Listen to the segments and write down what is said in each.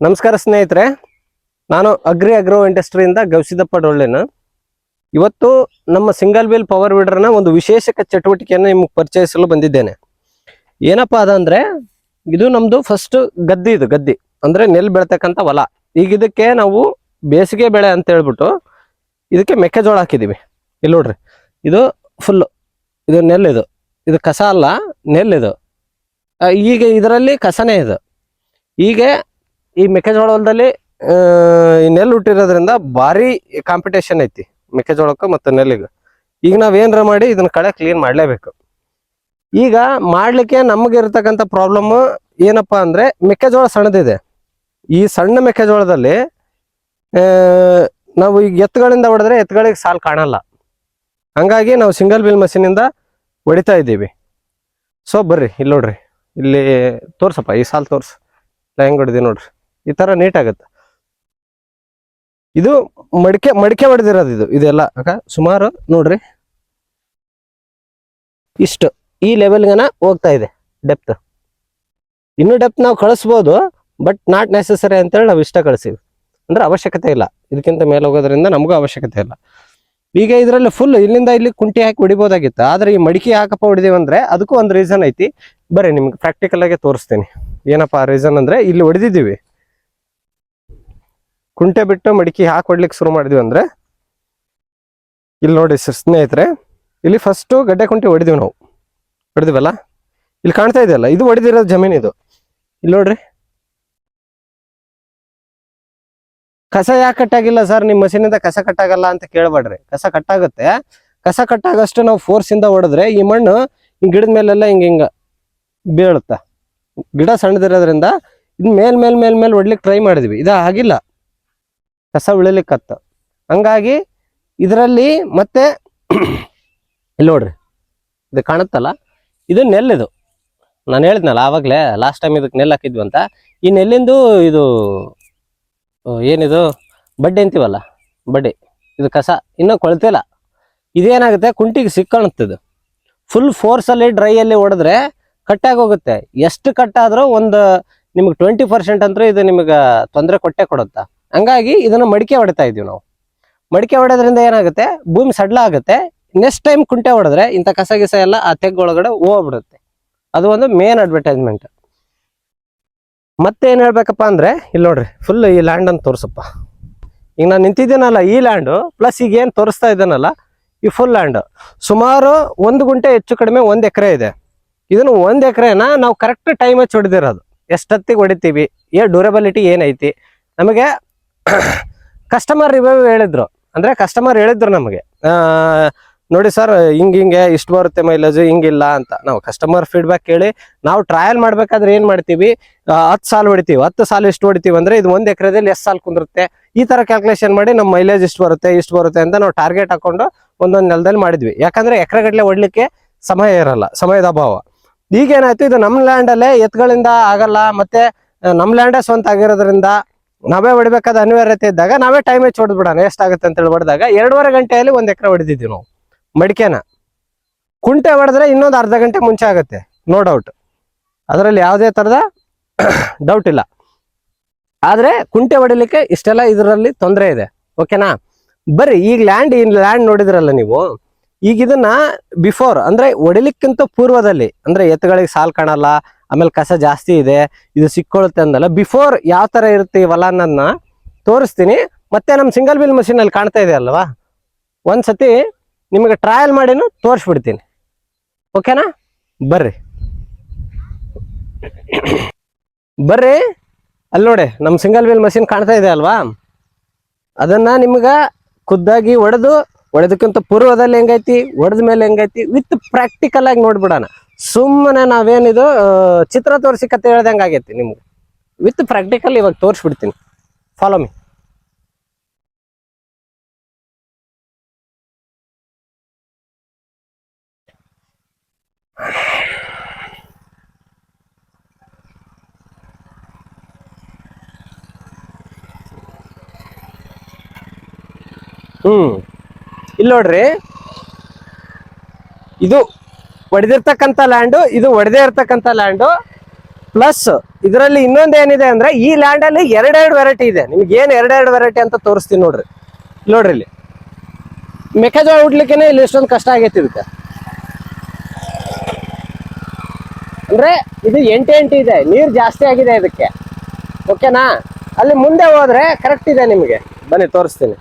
ನಮಸ್ಕಾರ ಸ್ನೇಹಿತರೆ, ನಾನು ಅಗ್ರೋ ಇಂಡಸ್ಟ್ರಿಯಿಂದ ಗವಿಸಿದ್ದಪ್ಪ ಡೊಳ್ಳೆನ. ಇವತ್ತು ನಮ್ಮ ಸಿಂಗಲ್ ವೀಲ್ ಪವರ್ ವೀಡರ್ನ ಒಂದು ವಿಶೇಷ ಚಟುವಟಿಕೆಯನ್ನು ನಿಮ್ಗೆ ಪರಿಚಯಿಸಲು ಬಂದಿದ್ದೇನೆ. ಏನಪ್ಪಾ ಅದಂದ್ರೆ, ಇದು ನಮ್ದು ಫಸ್ಟ್ ಗದ್ದೆ. ಇದು ಗದ್ದೆ ಅಂದ್ರೆ ನೆಲ್ ಬೆಳ್ತಕ್ಕಂಥ ಹೊಲ. ಈಗ ಇದಕ್ಕೆ ನಾವು ಬೇಸಿಗೆ ಬೆಳೆ ಅಂತ ಹೇಳ್ಬಿಟ್ಟು ಇದಕ್ಕೆ ಮೆಕ್ಕೆಜೋಳ ಹಾಕಿದೀವಿ. ಇಲ್ಲಿ ನೋಡ್ರಿ, ಇದು ಫುಲ್ ಇದು ನೆಲ್. ಇದು ಕಸ ಅಲ್ಲ, ನೆಲ್. ಇದು ಈಗ ಇದರಲ್ಲಿ ಕಸನೇ. ಇದು ಈಗ ಈ ಮೆಕ್ಕೆಜೋಳ ಹೊಲದಲ್ಲಿ ಈ ನೆಲ್ ಹುಟ್ಟಿರೋದ್ರಿಂದ ಭಾರಿ ಕಾಂಪಿಟೇಷನ್ ಐತಿ ಮೆಕ್ಕೆಜೋಳಕ್ಕೆ ಮತ್ತು ನೆಲ್ಲಿಗೆ. ಈಗ ನಾವೇನ್ರ ಮಾಡಿ ಇದನ್ನ ಕಳೆ ಕ್ಲೀನ್ ಮಾಡ್ಲೇಬೇಕು. ಈಗ ಮಾಡ್ಲಿಕ್ಕೆ ನಮಗೆ ಇರತಕ್ಕಂಥ ಪ್ರಾಬ್ಲಮ್ ಏನಪ್ಪಾ ಅಂದ್ರೆ, ಮೆಕ್ಕೆಜೋಳ ಸಣ್ಣದಿದೆ. ಈ ಸಣ್ಣ ಮೆಕ್ಕೆಜೋಳದಲ್ಲಿ ನಾವು ಈಗ ಎತ್ತುಗಳಿಂದ ಹೊಡೆದ್ರೆ ಎತ್ತುಗಳಿಗೆ ಸಾಲ್ ಕಾಣಲ್ಲ. ಹಂಗಾಗಿ ನಾವು ಸಿಂಗಲ್ ವೀಲ್ ಮಷೀನಿಂದ ಹೊಡಿತಾ ಇದ್ದೀವಿ. ಸೊ ಬರ್ರಿ, ಇಲ್ಲಿ ನೋಡ್ರಿ, ಇಲ್ಲಿ ತೋರ್ಸಪ್ಪ, ಈ ಸಾಲ್ ತೋರ್ಸ ಹೆಂಗ್ ಹೊಡಿದೀವಿ ನೋಡ್ರಿ. ಈ ತರ ನೀಟ್ ಆಗುತ್ತೆ. ಇದು ಮಡಿಕೆ ಹೊಡೆದಿರೋದು. ಇದೆಲ್ಲ ಸುಮಾರು ನೋಡ್ರಿ ಇಷ್ಟು ಈ ಲೆವೆಲ್ಗನ ಹೋಗ್ತಾ ಇದೆ ಡೆಪ್ತ್. ಇನ್ನು ಡೆಪ್ತ್ ನಾವು ಕಳಿಸ್ಬೋದು, ಬಟ್ ನಾಟ್ ನೆಸೆಸರಿ ಅಂತೇಳಿ ನಾವು ಇಷ್ಟ ಕಳಿಸಿವಿ. ಅಂದ್ರೆ ಅವಶ್ಯಕತೆ ಇಲ್ಲ, ಇದಕ್ಕಿಂತ ಮೇಲೆ ಹೋಗೋದ್ರಿಂದ ನಮಗೂ ಅವಶ್ಯಕತೆ ಇಲ್ಲ. ಈಗ ಇದರಲ್ಲಿ ಫುಲ್ ಇಲ್ಲಿಂದ ಇಲ್ಲಿ ಕುಂಟಿ ಹಾಕಿ ಹೊಡಿಬೋದಾಗಿತ್ತು. ಆದ್ರೆ ಈ ಮಡಿಕೆ ಹಾಕಪ್ಪ ಹೊಡಿದೀವಂದ್ರೆ ಅದಕ್ಕೂ ಒಂದು ರೀಸನ್ ಐತಿ. ಬರ್ರಿ ನಿಮ್ಗೆ ಪ್ರಾಕ್ಟಿಕಲ್ ಆಗಿ ತೋರಿಸ್ತೀನಿ. ಏನಪ್ಪಾ ರೀಸನ್ ಅಂದ್ರೆ, ಇಲ್ಲಿ ಹೊಡೆದಿದ್ದೀವಿ, ಕುಂಟೆ ಬಿಟ್ಟು ಮಡಿಕೆ ಹಾಕಿ ಹೊಡ್ಲಿಕ್ಕೆ ಶುರು ಮಾಡಿದ್ವಿ ಅಂದ್ರೆ, ಇಲ್ಲಿ ನೋಡಿ ಸ್ನೇಹಿತರೆ, ಇಲ್ಲಿ ಫಸ್ಟ್ ಗಡ್ಡೆ ಕುಂಟಿ ಹೊಡಿದೀವಿ ನಾವು. ಹೊಡೆದಿವಲ್ಲ, ಇಲ್ಲಿ ಕಾಣ್ತಾ ಇದೆಯಲ್ಲ, ಇದು ಹೊಡೆದಿರೋದು ಜಮೀನು. ಇದು ಇಲ್ಲಿ ನೋಡ್ರಿ, ಕಸ ಯಾಕೆ ಕಟ್ಟಾಗಿಲ್ಲ ಸರ್ ನಿಮ್ಮ ಮಷೀನಿಂದ ಕಸ ಕಟ್ಟಾಗಲ್ಲ ಅಂತ ಕೇಳಬೇಡ್ರಿ. ಕಸ ಕಟ್ಟಾಗುತ್ತೆ. ಕಸ ಕಟ್ಟಾಗಷ್ಟು ನಾವು ಫೋರ್ಸ್ ಇಂದ ಹೊಡೆದ್ರೆ ಈ ಮಣ್ಣು ಹಿಂಗ್ ಗಿಡದ ಮೇಲೆಲ್ಲ ಹಿಂಗ ಬೀಳುತ್ತ. ಗಿಡ ಸಣ್ಣದಿರೋದ್ರಿಂದ ಇದ್ ಮೇಲ್ ಹೊಡ್ಲಿಕ್ಕೆ ಟ್ರೈ ಮಾಡಿದ್ವಿ, ಇದು ಆಗಿಲ್ಲ, ಕಸ ಉಳಿಲಿಕ್ಕತ್ತ. ಹಂಗಾಗಿ ಇದರಲ್ಲಿ ಮತ್ತೆ ಇಲ್ಲಿ ನೋಡ್ರಿ, ಇದು ಕಾಣುತ್ತಲ್ಲ, ಇದು ನೆಲ್ಲಿದು. ನಾನು ಹೇಳಿದ್ನಲ್ಲ ಆವಾಗಲೇ, ಲಾಸ್ಟ್ ಟೈಮ್ ಇದಕ್ಕೆ ನೆಲ್ ಹಾಕಿದ್ವಿ ಅಂತ. ಈ ನೆಲ್ಲಿಂದು ಇದು ಏನಿದು ಬಡ್ಡೆ ಅಂತೀವಲ್ಲ, ಬಡ್ಡೆ, ಇದು ಕಸ ಇನ್ನೂ ಕೊಳ್ತಿಲ್ಲ. ಇದೇನಾಗುತ್ತೆ, ಕುಂಟಿಗೆ ಸಿಕ್ಕಣುತ್ತದೆ. ಫುಲ್ ಫೋರ್ಸಲ್ಲಿ ಡ್ರೈಯಲ್ಲಿ ಹೊಡೆದ್ರೆ ಕಟ್ಟಾಗಿ ಹೋಗುತ್ತೆ. ಎಷ್ಟು ಕಟ್ಟಾದ್ರೂ ಒಂದು ನಿಮ್ಗೆ 20% ಅಂತೂ ಇದು ನಿಮಗೆ ತೊಂದರೆ ಕೊಟ್ಟೆ ಕೊಡುತ್ತಾ. ಹಂಗಾಗಿ ಇದನ್ನ ಮಡಿಕೆ ಹೊಡಿತಾ ಇದೀವಿ ನಾವು. ಮಡಿಕೆ ಹೊಡೆದ್ರಿಂದ ಏನಾಗುತ್ತೆ, ಭೂಮಿ ಸಡ್ಲ ಆಗುತ್ತೆ. ನೆಕ್ಸ್ಟ್ ಟೈಮ್ ಕುಂಟೆ ಹೊಡೆದ್ರೆ ಇಂಥ ಕಸ ಗಿಸ ಎಲ್ಲ ಆ ತೆಗ್ಗೊಳಗಡೆ ಹೋಗ್ಬಿಡುತ್ತೆ. ಅದು ಒಂದು ಮೇನ್ ಅಡ್ವರ್ಟೈಸ್ಮೆಂಟ್. ಮತ್ತೆ ಏನ್ ಹೇಳ್ಬೇಕಪ್ಪ ಅಂದ್ರೆ, ಇಲ್ಲಿ ನೋಡ್ರಿ, ಫುಲ್ ಈ ಲ್ಯಾಂಡ್ ಅಂತ ತೋರ್ಸಪ್ಪ. ಈಗ ನಾನು ನಿಂತಿದ್ದೀನಲ್ಲ ಈ ಲ್ಯಾಂಡು, ಪ್ಲಸ್ ಈಗ ಏನ್ ತೋರಿಸ್ತಾ ಇದ್ದಾನಲ್ಲ ಈ ಫುಲ್ ಲ್ಯಾಂಡ್, ಸುಮಾರು 1 ಗುಂಟೆ ಹೆಚ್ಚು ಕಡಿಮೆ 1 ಎಕರೆ ಇದೆ. ಇದನ್ನು 1 ಎಕರೆನ ನಾವು ಕರೆಕ್ಟ್ ಟೈಮ್ ಹಚ್ಚಿ ಹೊಡೆದಿರೋದು. ಎಷ್ಟೊತ್ತಿಗೆ ಹೊಡಿತೀವಿ, ಡ್ಯೂರಬಿಲಿಟಿ ಏನೈತಿ ನಮಗೆ ಕಸ್ಟಮರ್ ರಿವ್ಯೂ ಹೇಳಿದ್ರು. ಅಂದ್ರೆ ಕಸ್ಟಮರ್ ಹೇಳಿದ್ರು ನಮಗೆ, ನೋಡಿ ಸರ್ ಹಿಂಗೆ ಇಷ್ಟು ಬರುತ್ತೆ ಮೈಲೇಜ್, ಹಿಂಗಿಲ್ಲ ಅಂತ. ನಾವು ಕಸ್ಟಮರ್ ಫೀಡ್ಬ್ಯಾಕ್ ಕೇಳಿ ನಾವು ಟ್ರಯಲ್ ಮಾಡ್ಬೇಕಾದ್ರೆ ಏನ್ ಮಾಡ್ತೀವಿ, 10 ಸಾಲು ಹೊಡಿತೀವಿ. 10 ಸಾಲು ಎಷ್ಟು ಹೊಡಿತೀವಿ ಅಂದ್ರೆ, ಇದು 1 ಎಕರೆದಲ್ಲಿ ಎಷ್ಟು ಸಾಲು ಕುಂದಿರುತ್ತೆ, ಈ ತರ ಕ್ಯಾಲ್ಕುಲೇಷನ್ ಮಾಡಿ ನಮ್ಮ ಮೈಲೇಜ್ ಇಷ್ಟು ಬರುತ್ತೆ ಅಂತ ನಾವು ಟಾರ್ಗೆಟ್ ಹಾಕೊಂಡು ಒಂದೊಂದು ನೆಲದಲ್ಲಿ ಮಾಡಿದ್ವಿ. ಯಾಕಂದ್ರೆ ಎಕರೆ ಗಟ್ಟಲೆ ಹೊಡ್ಲಿಕ್ಕೆ ಸಮಯ ಇರಲ್ಲ, ಸಮಯದ ಅಭಾವ. ಈಗೇನಾಯ್ತು, ಇದು ನಮ್ಮ ಲ್ಯಾಂಡ್ ಅಲ್ಲೇ ಎತ್ಗಳಿಂದ ಆಗಲ್ಲ, ಮತ್ತೆ ನಮ್ಮ ಲ್ಯಾಂಡೇ ಸ್ವಂತ ಆಗಿರೋದ್ರಿಂದ ನಾವೇ ಹೊಡಿಬೇಕಾದ ಅನಿವಾರ್ಯತೆ ಇದ್ದಾಗ ನಾವೇ ಟೈಮ್ ಹೆಚ್ಚು ಹೊಡೆದ್ಬಿಡೋಣ, ಎಷ್ಟಾಗುತ್ತೆ ಅಂತ ಹೇಳಿ ಹೊಡೆದಾಗ 2.5 ಗಂಟೆಯಲ್ಲಿ 1 ಎಕರೆ ಹೊಡೆದಿದ್ವಿ ನಾವು ಮಡಿಕೆನ. ಕುಂಟೆ ಹೊಡೆದ್ರೆ ಇನ್ನೊಂದು ಅರ್ಧ ಗಂಟೆ ಮುಂಚೆ ಆಗುತ್ತೆ, ನೋ ಡೌಟ್. ಅದರಲ್ಲಿ ಯಾವುದೇ ತರದ ಡೌಟ್ ಇಲ್ಲ. ಆದ್ರೆ ಕುಂಟೆ ಹೊಡಿಲಿಕ್ಕೆ ಇಷ್ಟೆಲ್ಲ ಇದರಲ್ಲಿ ತೊಂದರೆ ಇದೆ. ಓಕೆನಾ? ಬರ್ರಿ, ಈಗ ಲ್ಯಾಂಡ್ ನೋಡಿದ್ರಲ್ಲ ನೀವು. ಈಗ ಇದನ್ನ ಬಿಫೋರ್ ಅಂದ್ರೆ ಹೊಡಿಲಿಕ್ಕಿಂತ ಪೂರ್ವದಲ್ಲಿ, ಅಂದ್ರೆ ಎತ್ತುಗಳಿಗೆ ಸಾಲ್ ಕಾಣಲ್ಲ, ಆಮೇಲೆ ಕಸ ಜಾಸ್ತಿ ಇದೆ, ಇದು ಸಿಕ್ಕೊಳ್ಳುತ್ತೆ ಅಂದಲ್ಲ, ಬಿಫೋರ್ ಯಾವ ತರ ಇರುತ್ತೆ ಈ ಹೊಲ ಅನ್ನೋದನ್ನ ತೋರಿಸ್ತೀನಿ. ಮತ್ತೆ ನಮ್ಮ ಸಿಂಗಲ್ ವೀಲ್ ಮಷೀನ್ ಅಲ್ಲಿ ಕಾಣ್ತಾ ಇದೆ ಅಲ್ವಾ, ಒಂದ್ಸತಿ ನಿಮಗೆ ಟ್ರಯಲ್ ಮಾಡಿನೂ ತೋರಿಸ್ಬಿಡ್ತೀನಿ. ಓಕೆನಾ? ಬರ್ರಿ ಅಲ್ಲಿ ನೋಡಿ, ನಮ್ಮ ಸಿಂಗಲ್ ವೀಲ್ ಮಷೀನ್ ಕಾಣ್ತಾ ಇದೆ ಅಲ್ವಾ, ಅದನ್ನ ನಿಮ್ಗ ಖುದ್ದಾಗಿ ಹೊಡೆದಕ್ಕಿಂತ ಪೂರ್ವದಲ್ಲಿ ಹೆಂಗೈತಿ, ಹೊಡೆದ ಮೇಲೆ ಹೆಂಗೈತಿ, ವಿತ್ ಪ್ರಾಕ್ಟಿಕಲ್ ಆಗಿ ನೋಡ್ಬಿಡೋಣ. ಸುಮ್ಮನೆ ನಾವೇನಿದು ಚಿತ್ರ ತೋರಿಸಿ ಕತೆ ಹೇಳ್ದಂಗೆ ಆಗೈತಿ ನಿಮ್ಗೆ. ವಿತ್ ಪ್ರಾಕ್ಟಿಕಲ್ ಇವಾಗ ತೋರಿಸ್ಬಿಡ್ತೀನಿ. Follow me. ಇಲ್ಲಿ ನೋಡ್ರಿ, ಇದು ಹೊಡೆದಿರ್ತಕ್ಕಂಥ ಲ್ಯಾಂಡು, ಇದು ಹೊಡೆದೇ ಇರ್ತಕ್ಕಂಥ ಲ್ಯಾಂಡು, ಪ್ಲಸ್ ಇದರಲ್ಲಿ ಇನ್ನೊಂದು ಏನಿದೆ ಅಂದ್ರೆ ಈ ಲ್ಯಾಂಡ್ ಅಲ್ಲಿ ಎರಡೆರಡು ವೆರೈಟಿ ಇದೆ. ನಿಮ್ಗೆ ಏನ್ ಎರಡೆರಡು ವೆರೈಟಿ ಅಂತ ತೋರಿಸ್ತೀನಿ ನೋಡ್ರಿ. ನೋಡ್ರಿ ಇಲ್ಲಿ ಮೆಕ್ಕೆಜೋಳ ಹುಡ್ಲಿಕ್ಕೇನೆ ಇಲ್ಲಿ ಎಷ್ಟೊಂದು ಕಷ್ಟ ಆಗೈತಿ ಇದಕ್ಕೆ. ಅಂದ್ರೆ ಇದು ಎಂಟು ಇದೆ, ನೀರ್ ಜಾಸ್ತಿ ಆಗಿದೆ ಇದಕ್ಕೆ. ಓಕೆನಾ? ಅಲ್ಲಿ ಮುಂದೆ ಹೋದ್ರೆ ಕರೆಕ್ಟ್ ಇದೆ ನಿಮಗೆ. ಬನ್ನಿ ತೋರಿಸ್ತೀನಿ.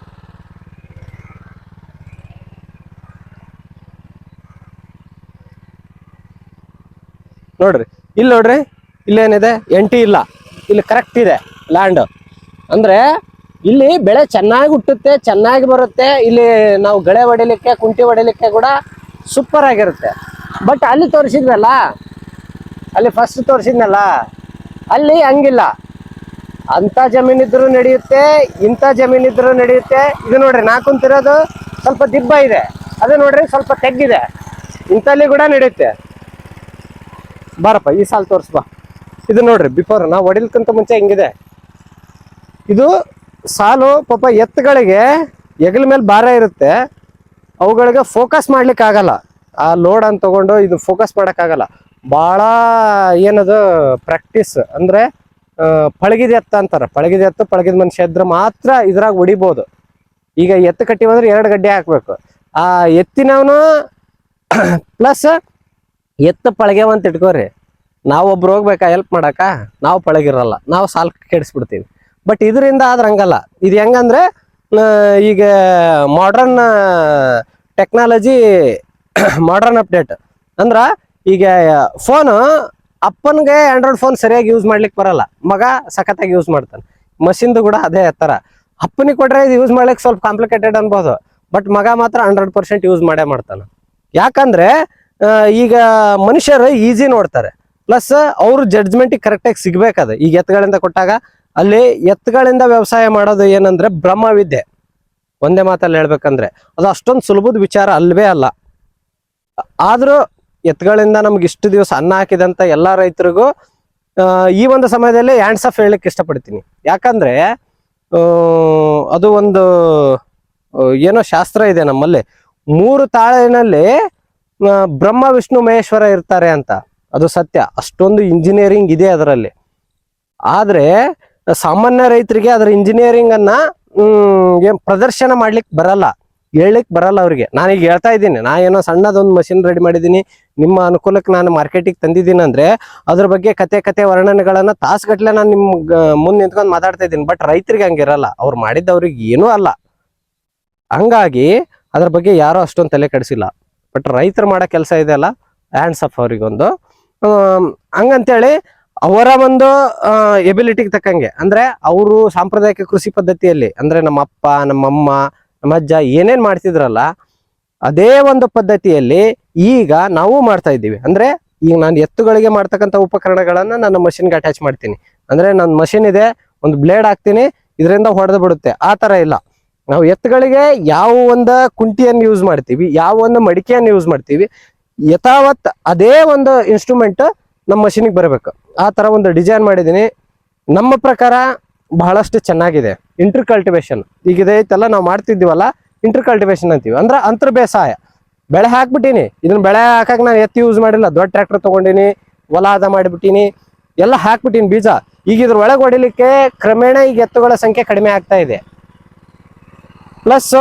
ನೋಡ್ರಿ ಇಲ್ಲಿ ನೋಡ್ರಿ, ಇಲ್ಲೇನಿದೆ ಎಂಟಿ ಇಲ್ಲ, ಇಲ್ಲಿ ಕರೆಕ್ಟ್ ಇದೆ ಲ್ಯಾಂಡ್. ಅಂದ್ರೆ ಇಲ್ಲಿ ಬೆಳೆ ಚೆನ್ನಾಗಿ ಹುಟ್ಟುತ್ತೆ, ಚೆನ್ನಾಗಿ ಬರುತ್ತೆ. ಇಲ್ಲಿ ನಾವು ಗಳೆ ಹೊಡಿಲಿಕ್ಕೆ ಕುಂಟಿ ಹೊಡಿಲಿಕ್ಕೆ ಕೂಡ ಸೂಪರ್ ಆಗಿರುತ್ತೆ. ಬಟ್ ಅಲ್ಲಿ ತೋರಿಸಿದ್ವಲ್ಲ, ಅಲ್ಲಿ ಫಸ್ಟ್ ತೋರಿಸಿದ್ನಲ್ಲ, ಅಲ್ಲಿ ಹಂಗಿಲ್ಲ. ಅಂತ ಜಮೀನಿದ್ರು ನಡೆಯುತ್ತೆ, ಇಂಥ ಜಮೀನಿದ್ರು ನಡೆಯುತ್ತೆ. ಇದು ನೋಡ್ರಿ ನಾ ಕುಂತಿರೋದು ಸ್ವಲ್ಪ ದಿಬ್ಬ ಇದೆ, ಅದು ನೋಡ್ರಿ ಸ್ವಲ್ಪ ತೆಗ್ಗಿದೆ. ಇಂಥಲ್ಲಿ ಕೂಡ ನಡೆಯುತ್ತೆ. ಬಾರಪ್ಪ ಈ ಸಾಲ ತೋರಿಸ್ಬಾ. ಇದು ನೋಡ್ರಿ ಬಿಫೋರ್ ನಾವು ಹೊಡಿಲ್ಕಂತ ಮುಂಚೆ ಹಿಂಗಿದೆ. ಇದು ಸಾಲು ಪಾಪ ಎತ್ತುಗಳಿಗೆ ಹೆಗಲ ಮೇಲೆ ಭಾರ ಇರುತ್ತೆ, ಅವುಗಳಿಗೆ ಫೋಕಸ್ ಮಾಡ್ಲಿಕ್ಕೆ ಆಗಲ್ಲ. ಆ ಲೋಡ್ ಅಂತ ತಗೊಂಡು ಇದು ಫೋಕಸ್ ಮಾಡೋಕ್ಕಾಗಲ್ಲ. ಭಾಳ ಏನದು ಪ್ರಾಕ್ಟೀಸ್ ಅಂದ್ರೆ ಪಳಗಿದ ಎತ್ತ ಅಂತಾರೆ. ಪಳಗಿದ ಎತ್ತು ಪಳಗಿದ ಮನುಷ್ಯ ಇದ್ರೆ ಮಾತ್ರ ಇದ್ರಾಗ ಹೊಡಿಬೋದು. ಈಗ ಎತ್ತು ಕಟ್ಟಿವಂದ್ರೆ 2 ಗಡ್ಡೆ ಹಾಕ್ಬೇಕು. ಆ ಎತ್ತಿನವನು ಪ್ಲಸ್ ಎತ್ತು ಪಳಗ್ಯಾವಂತ ಇಟ್ಕೋರಿ, ನಾವೊಬ್ರು ಹೋಗ್ಬೇಕಾ ಹೆಲ್ಪ್ ಮಾಡಕ, ನಾವು ಪಳಗಿರಲ್ಲ, ನಾವು ಸಾಲ್ ಕೆಡಿಸ್ಬಿಡ್ತೀವಿ. ಬಟ್ ಇದರಿಂದ ಆದ್ರೆ ಹಂಗಲ್ಲ. ಇದು ಹೆಂಗಂದ್ರೆ ಈಗ ಮಾಡ್ರನ್ ಟೆಕ್ನಾಲಜಿ, ಮಾಡ್ರನ್ ಅಪ್ಡೇಟ್ ಅಂದ್ರ ಈಗ ಫೋನು ಅಪ್ಪನ್ಗೆ ಆಂಡ್ರಾಯ್ಡ್ ಫೋನ್ ಸರಿಯಾಗಿ ಯೂಸ್ ಮಾಡ್ಲಿಕ್ಕೆ ಬರಲ್ಲ, ಮಗ ಸಖತ್ತಾಗಿ ಯೂಸ್ ಮಾಡ್ತಾನೆ. ಮಷಿನ್ದು ಕೂಡ ಅದೇ ತರ. ಅಪ್ಪನಿಗೆ ಕೊಟ್ರೆ ಇದು ಯೂಸ್ ಮಾಡ್ಲಿಕ್ಕೆ ಸ್ವಲ್ಪ ಕಾಂಪ್ಲಿಕೇಟೆಡ್ ಅನ್ಬೋದು, ಬಟ್ ಮಗ ಮಾತ್ರ 100% ಯೂಸ್ ಮಾಡೇ ಮಾಡ್ತಾನೆ. ಯಾಕಂದ್ರೆ ಈಗ ಮನುಷ್ಯರು ಈಸಿ ನೋಡ್ತಾರೆ, ಪ್ಲಸ್ ಅವ್ರ ಜಡ್ಜ್ಮೆಂಟಿಗೆ ಕರೆಕ್ಟಾಗಿ ಸಿಗ್ಬೇಕದು. ಈಗ ಎತ್ತುಗಳಿಂದ ಕೊಟ್ಟಾಗ ಅಲ್ಲಿ ಎತ್ತುಗಳಿಂದ ವ್ಯವಸಾಯ ಮಾಡೋದು ಏನಂದ್ರೆ ಬ್ರಹ್ಮವಿದ್ಯೆ. ಒಂದೇ ಮಾತಲ್ಲಿ ಹೇಳ್ಬೇಕಂದ್ರೆ ಅದು ಅಷ್ಟೊಂದು ಸುಲಭದ ವಿಚಾರ ಅಲ್ವೇ ಅಲ್ಲ. ಆದ್ರೂ ಎತ್ತುಗಳಿಂದ ನಮ್ಗೆ ಇಷ್ಟು ದಿವಸ ಅನ್ನ ಹಾಕಿದಂತ ಎಲ್ಲಾ ರೈತರಿಗೂ ಈ ಒಂದು ಸಮಯದಲ್ಲಿ ಹ್ಯಾಂಡ್ಸ್ ಆಫ್ ಹೇಳಲಿಕ್ಕೆ ಇಷ್ಟಪಡ್ತೀನಿ. ಯಾಕಂದ್ರೆ ಅದು ಒಂದು ಏನೋ ಶಾಸ್ತ್ರ ಇದೆ ನಮ್ಮಲ್ಲಿ, 3 ತಾಳಿನಲ್ಲಿ ಬ್ರಹ್ಮ ವಿಷ್ಣು ಮಹೇಶ್ವರ ಇರ್ತಾರೆ ಅಂತ. ಅದು ಸತ್ಯ, ಅಷ್ಟೊಂದು ಇಂಜಿನಿಯರಿಂಗ್ ಇದೆ ಅದರಲ್ಲಿ. ಆದ್ರೆ ಸಾಮಾನ್ಯ ರೈತರಿಗೆ ಅದರ ಇಂಜಿನಿಯರಿಂಗ್ ಅನ್ನ ಪ್ರದರ್ಶನ ಮಾಡ್ಲಿಕ್ಕೆ ಬರಲ್ಲ, ಹೇಳಲಿಕ್ಕೆ ಬರಲ್ಲ ಅವ್ರಿಗೆ. ನಾನೀಗ ಹೇಳ್ತಾ ಇದ್ದೀನಿ, ನಾ ಏನೋ ಸಣ್ಣದೊಂದು ಮಷಿನ್ ರೆಡಿ ಮಾಡಿದ್ದೀನಿ, ನಿಮ್ಮ ಅನುಕೂಲಕ್ಕೆ ನಾನು ಮಾರ್ಕೆಟಿಗೆ ತಂದಿದ್ದೀನಿ ಅಂದ್ರೆ ಅದ್ರ ಬಗ್ಗೆ ಕತೆ ವರ್ಣನೆಗಳನ್ನ ತಾಸುಗಟ್ಲೆ ನಾನು ನಿಮ್ ಮುಂದೆ ನಿಂತ್ಕೊಂಡು ಮಾತಾಡ್ತಾ ಇದ್ದೀನಿ. ಬಟ್ ರೈತರಿಗೆ ಹಂಗಿರಲ್ಲ, ಅವ್ರು ಮಾಡಿದ್ದವ್ರಿಗೆ ಏನೂ ಅಲ್ಲ. ಹಂಗಾಗಿ ಅದ್ರ ಬಗ್ಗೆ ಯಾರೋ ಅಷ್ಟೊಂದು ತಲೆ ಕೆಡಿಸಿಲ್ಲ. ಬಟ್ ರೈತರು ಮಾಡೋ ಕೆಲಸ ಇದೆ ಅಲ್ಲ, ಹ್ಯಾಂಡ್ಸ್ ಆಫ್ ಅವ್ರಿಗೊಂದು. ಹಂಗಂತೇಳಿ ಅವರ ಒಂದು ಎಬಿಲಿಟಿಗೆ ತಕ್ಕಂಗೆ, ಅಂದ್ರೆ ಅವರು ಸಾಂಪ್ರದಾಯಿಕ ಕೃಷಿ ಪದ್ಧತಿಯಲ್ಲಿ, ಅಂದ್ರೆ ನಮ್ಮ ಅಪ್ಪ ನಮ್ಮಮ್ಮ ನಮ್ಮ ಅಜ್ಜ ಏನೇನ್ ಮಾಡ್ತಿದ್ರಲ್ಲ ಅದೇ ಒಂದು ಪದ್ಧತಿಯಲ್ಲಿ ಈಗ ನಾವು ಮಾಡ್ತಾ ಇದ್ದೀವಿ. ಅಂದ್ರೆ ಈಗ ನಾನು ಎತ್ತುಗಳಿಗೆ ಮಾಡ್ತಕ್ಕಂಥ ಉಪಕರಣಗಳನ್ನ ನನ್ನ ಮಷಿನ್ಗೆ ಅಟ್ಯಾಚ್ ಮಾಡ್ತೀನಿ. ಅಂದ್ರೆ ನನ್ನ ಮಷಿನ್ ಇದೆ, ಒಂದು ಬ್ಲೇಡ್ ಹಾಕ್ತೀನಿ, ಇದರಿಂದ ಹೊಡೆದು ಬಿಡುತ್ತೆ. ಆ ತರ ಇಲ್ಲ. ನಾವು ಎತ್ತುಗಳಿಗೆ ಯಾವ ಒಂದು ಕುಂಟಿಯನ್ನು ಯೂಸ್ ಮಾಡ್ತೀವಿ, ಯಾವ ಒಂದು ಮಡಿಕೆಯನ್ನು ಯೂಸ್ ಮಾಡ್ತೀವಿ, ಯಥಾವತ್ ಅದೇ ಒಂದು ಇನ್ಸ್ಟ್ರೂಮೆಂಟ್ ನಮ್ಮ ಮಷಿನಿಗೆ ಬರಬೇಕು. ಆ ತರ ಒಂದು ಡಿಸೈನ್ ಮಾಡಿದೀನಿ. ನಮ್ಮ ಪ್ರಕಾರ ಬಹಳಷ್ಟು ಚೆನ್ನಾಗಿದೆ. ಇಂಟರ್ ಕಲ್ಟಿವೇಶನ್ ಈಗ ಇದೈತಲ್ಲ ನಾವು ಮಾಡ್ತಿದ್ದೀವಲ್ಲ, ಇಂಟರ್ ಕಲ್ಟಿವೇಶನ್ ಅಂತೀವಿ. ಅಂದ್ರೆ ಅಂತರ್ ಬೇಸಾಯ. ಬೆಳೆ ಹಾಕ್ಬಿಟ್ಟಿನಿ, ಇದನ್ನ ಬೆಳೆ ಹಾಕಕ್ ನಾನು ಎತ್ತು ಯೂಸ್ ಮಾಡಿಲ್ಲ, ದೊಡ್ಡ ಟ್ರ್ಯಾಕ್ಟರ್ ತಗೊಂಡಿನಿ, ಹೊಲ ಅದ ಮಾಡಿಬಿಟ್ಟಿನಿ, ಎಲ್ಲ ಹಾಕ್ಬಿಟ್ಟಿನಿ ಬೀಜ. ಈಗ ಇದ್ರ ಒಳಗೆ ಹೊಡಿಲಿಕ್ಕೆ ಕ್ರಮೇಣ ಈಗ ಎತ್ತುಗಳ ಸಂಖ್ಯೆ ಕಡಿಮೆ ಆಗ್ತಾ ಇದೆ. ಪ್ಲಸ್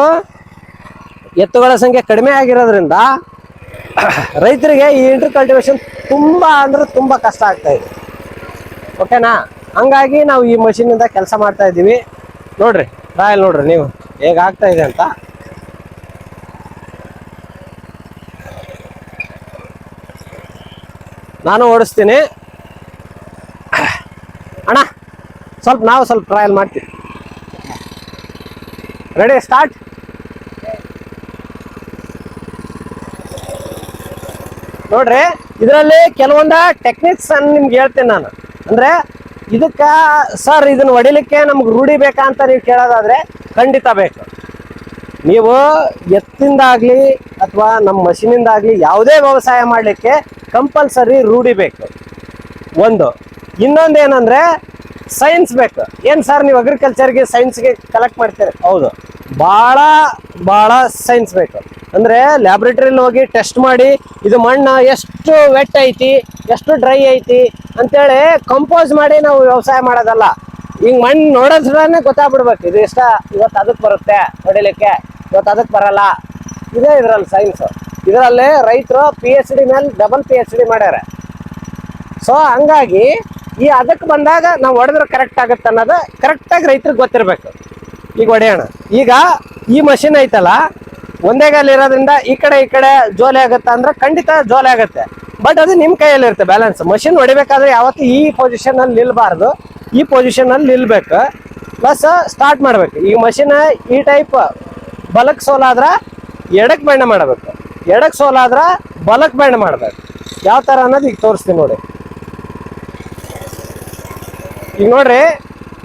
ಎತ್ತುಗಳ ಸಂಖ್ಯೆ ಕಡಿಮೆ ಆಗಿರೋದ್ರಿಂದ ರೈತರಿಗೆ ಈ ಇಂಟರ್ ಕಲ್ಟಿವೇಶನ್ ತುಂಬಾ ಅಂದ್ರೆ ತುಂಬಾ ಕಷ್ಟ ಆಗ್ತಾ ಇದೆ. ಓಕೆನಾ? ಹಂಗಾಗಿ ನಾವು ಈ ಮಷೀನ್ ಇಂದ ಕೆಲಸ ಮಾಡ್ತಾ ಇದ್ದೀವಿ. ನೋಡ್ರಿ ಟ್ರಯಲ್ ನೋಡ್ರಿ ನೀವು ಹೇಗೆ ಆಗ್ತಾ ಇದೆ ಅಂತ. ನಾನು ಓಡಿಸ್ತೀನಿ ಅಣ್ಣ, ನಾವು ಸ್ವಲ್ಪ ಟ್ರಯಲ್ ಮಾಡ್ತೀವಿ. Ready, start. ನೋಡ್ರಿ ಇದರಲ್ಲಿ ಕೆಲವೊಂದ ಟೆಕ್ನಿಕ್ಸ್ ನಿಮ್ಗೆ ಹೇಳ್ತೀನಿ ನಾನು. ಅಂದ್ರೆ ಇದಕ್ಕ ಸರ್ ಇದನ್ನ ಹೊಡಿಲಿಕ್ಕೆ ನಮ್ಗೆ ರೂಢಿ ಬೇಕಾ ಅಂತ ನೀವು ಕೇಳೋದಾದ್ರೆ ಖಂಡಿತ ಬೇಕು. ನೀವು ಎತ್ತಿಂದಾಗ್ಲಿ ಅಥವಾ ನಮ್ಮ ಮಷೀನಿಂದಾಗ್ಲಿ ಯಾವುದೇ ವ್ಯವಸಾಯ ಮಾಡ್ಲಿಕ್ಕೆ ಕಂಪಲ್ಸರಿ ರೂಢಿ ಬೇಕು. ಇನ್ನೊಂದು ಏನಂದ್ರೆ ಸೈನ್ಸ್ ಬೇಕು. ಏನ್ ಸರ್ ನೀವು ಅಗ್ರಿಕಲ್ಚರ್ಗೆ ಸೈನ್ಸ್ಗೆ ಕಲೆಕ್ಟ್ ಮಾಡ್ತೀರಿ? ಹೌದು, ಬಹಳ ಸೈನ್ಸ್ ಬೇಕು. ಅಂದ್ರೆ ಲ್ಯಾಬ್ರೇಟರಿಲಿ ಹೋಗಿ ಟೆಸ್ಟ್ ಮಾಡಿ ಇದು ಮಣ್ಣು ಎಷ್ಟು ವೆಟ್ ಐತಿ ಎಷ್ಟು ಡ್ರೈ ಐತಿ ಅಂತೇಳಿ ಕಂಪೋಸ್ ಮಾಡಿ ನಾವು ವ್ಯವಸಾಯ ಮಾಡೋದಲ್ಲ. ಈಗ ಮಣ್ಣು ನೋಡೋದ್ರೇ ಗೊತ್ತಾಗ್ಬಿಡ್ಬೇಕು ಇದು ಇಷ್ಟ ಇವತ್ತು ಅದಕ್ಕೆ ಬರುತ್ತೆ ಹೊಡಿಲಿಕ್ಕೆ, ಇವತ್ತು ಅದಕ್ಕೆ ಬರಲ್ಲ. ಇದೇ ಇದ್ರಲ್ಲಿ ಸೈನ್ಸ್. ಇದರಲ್ಲಿ ರೈತರು PhD ಮೇಲೆ ಡಬಲ್ PhD ಮಾಡ್ಯಾರ. ಸೊ ಹಂಗಾಗಿ ಈ ಅದಕ್ಕೆ ಬಂದಾಗ ನಾವು ಹೊಡೆದ್ರೆ ಕರೆಕ್ಟ್ ಆಗುತ್ತೆ ಅನ್ನೋದು ಕರೆಕ್ಟಾಗಿ ರೈತರಿಗೆ ಗೊತ್ತಿರ್ಬೇಕು. ಈಗ ಹೊಡೆಯೋಣ. ಈಗ ಈ ಮಷಿನ್ ಐತಲ್ಲ ಒಂದೇ ಗಾಲಿ ಇರೋದ್ರಿಂದ ಈ ಕಡೆ ಜೋಲೆ ಆಗುತ್ತೆ ಅಂದ್ರೆ ಖಂಡಿತ ಜೋಲೆ ಆಗುತ್ತೆ. ಬಟ್ ಅದು ನಿಮ್ಮ ಕೈಯಲ್ಲಿ ಇರುತ್ತೆ ಬ್ಯಾಲೆನ್ಸ್. ಮಷಿನ್ ಹೊಡಿಬೇಕಾದ್ರೆ ಯಾವತ್ತು ಈ ಪೊಸಿಷನ್ ಅಲ್ಲಿ ನಿಲ್ಬಾರ್ದು, ಈ ಪೊಸಿಷನ್ ಅಲ್ಲಿ ನಿಲ್ಬೇಕು. ಪ್ಲಸ್ ಸ್ಟಾರ್ಟ್ ಮಾಡ್ಬೇಕು. ಈ ಮಷಿನ್ ಈ ಟೈಪ್ ಬಲಕ್ ಸೋಲಾದ್ರ ಎಡಕ್ ಬಣ್ಣ ಮಾಡಬೇಕು, ಎಡಕ್ ಸೋಲಾದ್ರ ಬಲಕ್ ಬಣ್ಣ ಮಾಡ್ಬೇಕು. ಯಾವ ತರ ಅನ್ನೋದು ಈಗ ತೋರಿಸ್ತೀನಿ ನೋಡಿ. ಈಗ ನೋಡ್ರಿ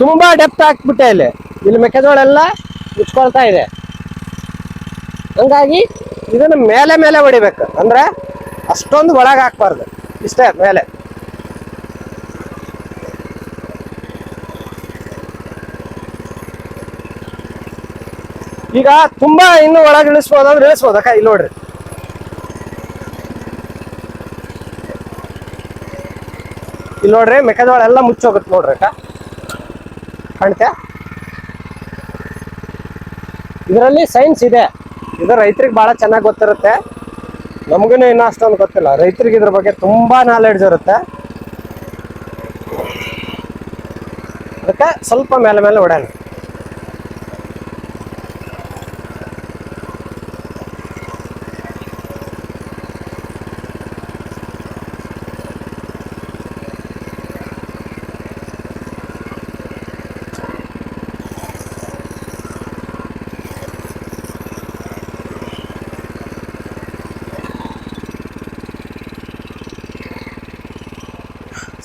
ತುಂಬಾ ಡೆಪ್ತ್ ಹಾಕ್ಬಿಟ್ಟೆ ಇಲ್ಲಿ ಮೆಕ್ಕೆಜೋಳ ಎಲ್ಲ ಮುಚ್ಕೊಳ್ತಾ ಇದೆ. ಹಂಗಾಗಿ ಇದನ್ನ ಮೇಲೆ ಹೊಡಿಬೇಕು. ಅಂದ್ರೆ ಅಷ್ಟೊಂದು ಒಳಗೆ ಹಾಕ್ಬಾರ್ದು, ಇಷ್ಟೇ ಮೇಲೆ. ಈಗ ತುಂಬಾ ಇನ್ನು ಒಳಗೆ ಇಳಿಸ್ಬೋದು ಅಂದ್ರೆ ಇಳಿಸ್ಬೋದು ಅಕ್ಕ. ಇಲ್ಲಿ ನೋಡ್ರಿ, ಇಲ್ಲಿ ನೋಡ್ರಿ ಮೆಕ್ಕೆಜೋಳ ಎಲ್ಲ ಮುಚ್ಚೋಗುತ್ತೆ ನೋಡ್ರಿ ಅಕ್ಕ, ಕಾಣ್ತೆ. ಇದರಲ್ಲಿ ಸೈನ್ಸ್ ಇದೆ. ಇದು ರೈತರಿಗೆ ಬಹಳ ಚೆನ್ನಾಗಿ ಗೊತ್ತಿರುತ್ತೆ. ನಮಗೂ ಇನ್ನೂ ಅಷ್ಟೊಂದು ಗೊತ್ತಿಲ್ಲ. ರೈತರಿಗೆ ಇದ್ರ ಬಗ್ಗೆ ತುಂಬಾ ನಾಲೆಡ್ಜ್ ಇರುತ್ತೆ. ಅದಕ್ಕೆ ಸ್ವಲ್ಪ ಮೇಲೆ ಹೊಡ್ಯಾನ.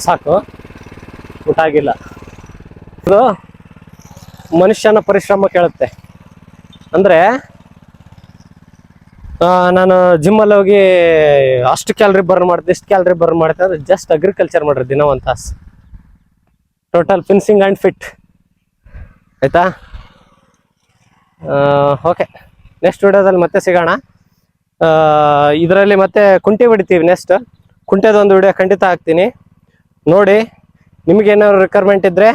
ಸಾಕು, ಊಟ ಆಗಿಲ್ಲ. ಇದು ಮನುಷ್ಯನ ಪರಿಶ್ರಮ ಕೇಳುತ್ತೆ. ಅಂದ್ರೆ ನಾನು ಜಿಮ್ಮಲ್ಲಿ ಹೋಗಿ ಅಷ್ಟು ಕ್ಯಾಲರಿ ಬರ್ನ್ ಮಾಡ್ದೆ, ಇಷ್ಟು ಕ್ಯಾಲರಿ ಬರ್ನ್ ಮಾಡ್ತೆ ಅಂದ್ರೆ ಜಸ್ಟ್ ಅಗ್ರಿಕಲ್ಚರ್ ಮಾಡ್ರಿ ದಿನ 1 ತಾಸು. ಟೋಟಲ್ ಫಿನ್ಸಿಂಗ್ ಆ್ಯಂಡ್ ಫಿಟ್ ಆಯ್ತಾ. ಓಕೆ, ನೆಕ್ಸ್ಟ್ ವಿಡಿಯೋದಲ್ಲಿ ಮತ್ತೆ ಸಿಗೋಣ. ಇದರಲ್ಲಿ ಮತ್ತೆ ಕುಂಟೆ ಹೊಡಿತೀವಿ. ನೆಕ್ಸ್ಟ್ ಕುಂಟೆದೊಂದು ವಿಡಿಯೋ ಖಂಡಿತ ಹಾಕ್ತೀನಿ ನೋಡಿ. ನಿಮಗೇನಾದ್ರು ರಿಕ್ವೈರ್ಮೆಂಟ್ ಇದ್ದರೆ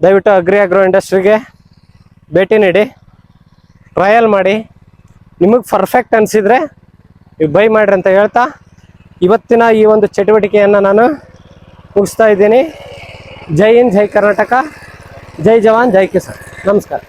ದಯವಿಟ್ಟು ಅಗ್ರೋ ಇಂಡಸ್ಟ್ರಿಗೆ ಭೇಟಿ ನೀಡಿ, ಟ್ರಯಲ್ ಮಾಡಿ. ನಿಮಗೆ ಪರ್ಫೆಕ್ಟ್ ಅನಿಸಿದರೆ ನೀವು ಬೈ ಮಾಡಿರಿ ಅಂತ ಹೇಳ್ತಾ ಇವತ್ತಿನ ಈ ಒಂದು ಚಟುವಟಿಕೆಯನ್ನು ನಾನು ಮುಗಿಸ್ತಾ ಇದ್ದೀನಿ. ಜೈ ಹಿಂದ್, ಜೈ ಕರ್ನಾಟಕ, ಜೈ ಜವಾನ್, ಜೈ ಕಿಸಾನ್. ನಮಸ್ಕಾರ.